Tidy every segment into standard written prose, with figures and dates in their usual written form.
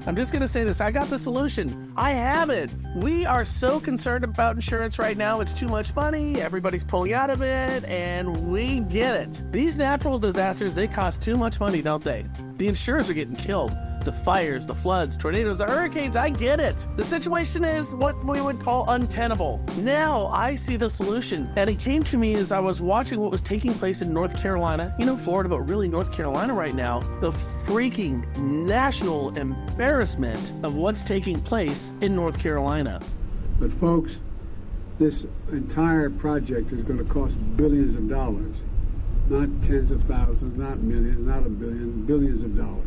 I'm just going to say this. I got the solution. I have it. We are so concerned about insurance right now. It's too much money. Everybody's pulling out of it, and we get it. These natural disasters, they cost too much money, don't they? The insurers are getting killed. The fires, the floods, tornadoes, the hurricanes, I get it. The situation is what we would call untenable. Now I see the solution, and it came to me as I was watching what was taking place in North Carolina. You know, Florida, but really North Carolina right now. The freaking national embarrassment of what's taking place in North Carolina. But folks, this entire project is going to cost billions of dollars. Not tens of thousands, not millions, not a billion, billions of dollars.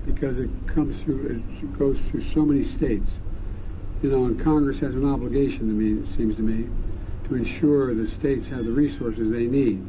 Because it goes through so many states. You know, and Congress has an obligation to me, it seems to me, to ensure the states have the resources they need.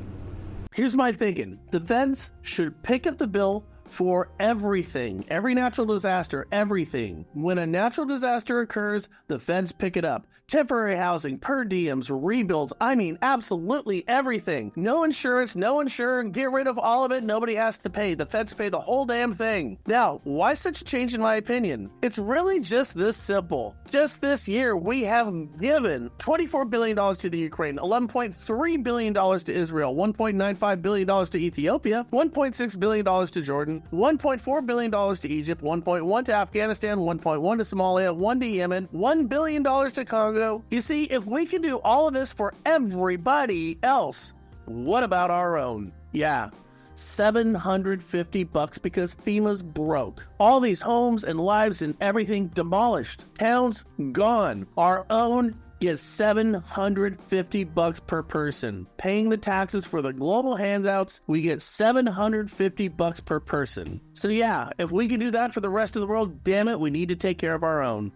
Here's my thinking. The feds should pick up the bill for everything, every natural disaster, everything. When a natural disaster occurs, the feds pick it up. Temporary housing, per diems, rebuilds, I mean, absolutely everything. No insurance, no insurance, get rid of all of it, nobody has to pay. The feds pay the whole damn thing. Now, why such a change in my opinion? It's really just this simple. Just this year, we have given $24 billion to the Ukraine, $11.3 billion to Israel, $1.95 billion to Ethiopia, $1.6 billion to Jordan, $1.4 billion to Egypt, $1.1 billion to Afghanistan, $1.1 billion to Somalia, $1 billion to Yemen, $1 billion to Congo. You see, if we can do all of this for everybody else, what about our own? Yeah, $750 because FEMA's broke. All these homes and lives and everything demolished. Towns gone. Our own is $750 per person. Paying the taxes for the global handouts, we get $750 per person. So yeah, if we can do that for the rest of the world, damn it, we need to take care of our own.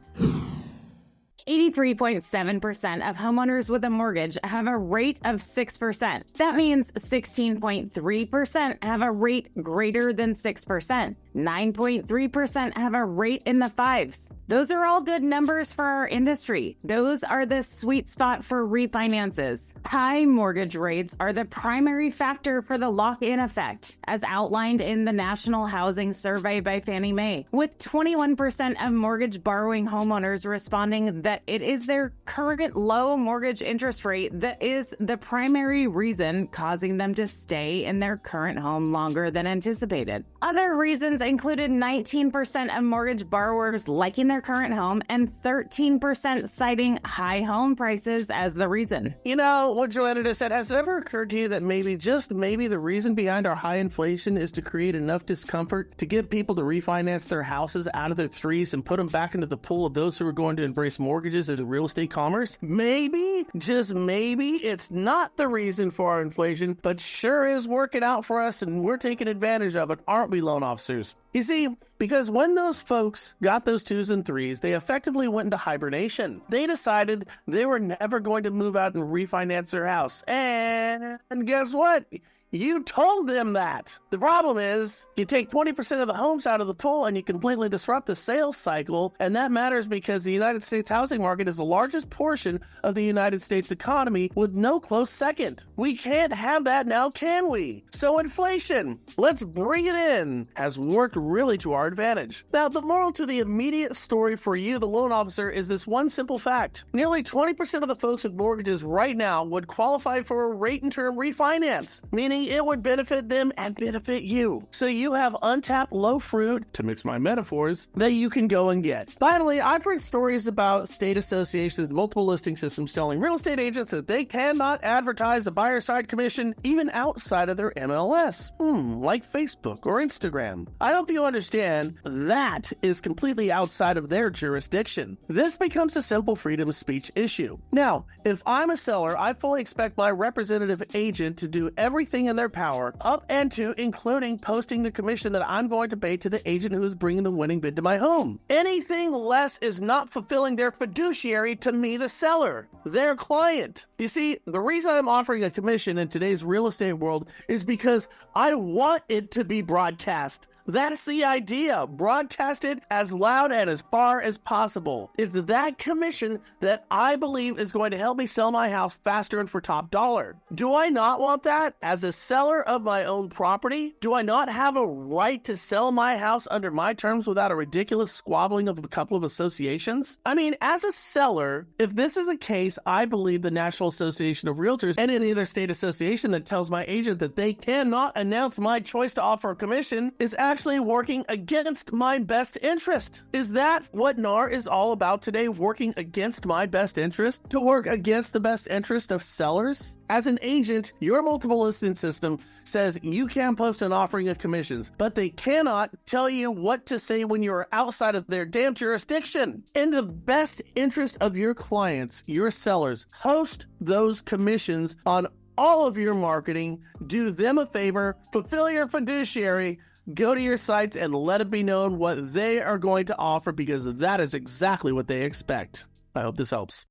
83.7% of homeowners with a mortgage have a rate of 6%. That means 16.3% have a rate greater than 6%. 9.3% have a rate in the fives. Those are all good numbers for our industry. Those are the sweet spot for refinances. High mortgage rates are the primary factor for the lock-in effect, as outlined in the National Housing Survey by Fannie Mae, with 21% of mortgage borrowing homeowners responding that it is their current low mortgage interest rate that is the primary reason causing them to stay in their current home longer than anticipated. Other reasons included 19% of mortgage borrowers liking their current home and 13% citing high home prices as the reason. You know, what Joanna just said, has it ever occurred to you that maybe, just maybe, the reason behind our high inflation is to create enough discomfort to get people to refinance their houses out of their threes and put them back into the pool of those who are going to embrace mortgages and real estate commerce? Maybe, just maybe, it's not the reason for our inflation, but sure is working out for us, and we're taking advantage of it, aren't we, loan officers? You see, because when those folks got those twos and threes, they effectively went into hibernation. They decided they were never going to move out and refinance their house. And guess what? You told them that. The problem is, you take 20% of the homes out of the pool and you completely disrupt the sales cycle, and that matters because the United States housing market is the largest portion of the United States economy with no close second. We can't have that now, can we? So inflation, let's bring it in, has worked really to our advantage. Now, the moral to the immediate story for you, the loan officer, is this one simple fact. Nearly 20% of the folks with mortgages right now would qualify for a rate and term refinance, meaning it would benefit them and benefit you. So you have untapped low fruit, to mix my metaphors, that you can go and get. Finally, I've heard stories about state associations with multiple listing systems telling real estate agents that they cannot advertise a buyer side commission even outside of their MLS, like Facebook or Instagram. I hope you understand that is completely outside of their jurisdiction. This becomes a simple freedom of speech issue. Now, if I'm a seller, I fully expect my representative agent to do everything in their power, up and to including posting the commission that I'm going to pay to the agent who is bringing the winning bid to my home. Anything less is not fulfilling their fiduciary to me, the seller, their client. You see, the reason I'm offering a commission in today's real estate world is because I want it to be broadcast. That's the idea. Broadcast it as loud and as far as possible. It's that commission that I believe is going to help me sell my house faster and for top dollar. Do I not want that? As a seller of my own property, do I not have a right to sell my house under my terms without a ridiculous squabbling of a couple of associations? I mean, as a seller, if this is a case, I believe the National Association of Realtors and any other state association that tells my agent that they cannot announce my choice to offer a commission is actually working against my best interest. Is that what NAR is all about today? Working against my best interest? To work against the best interest of sellers? As an agent, your multiple listing system says you can post an offering of commissions, but they cannot tell you what to say when you're outside of their damn jurisdiction. In the best interest of your clients, your sellers, post those commissions on all of your marketing. Do them a favor, fulfill your fiduciary, go to your sites and let it be known what they are going to offer, because that is exactly what they expect. I hope this helps.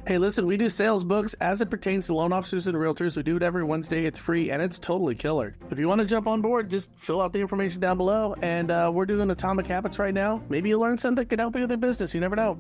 Hey, listen, we do sales books as it pertains to loan officers and realtors. We do it every Wednesday. It's free, and it's totally killer. If you want to jump on board, just fill out the information down below, and we're doing Atomic Habits right now. Maybe you'll learn something that can help you with your business. You never know.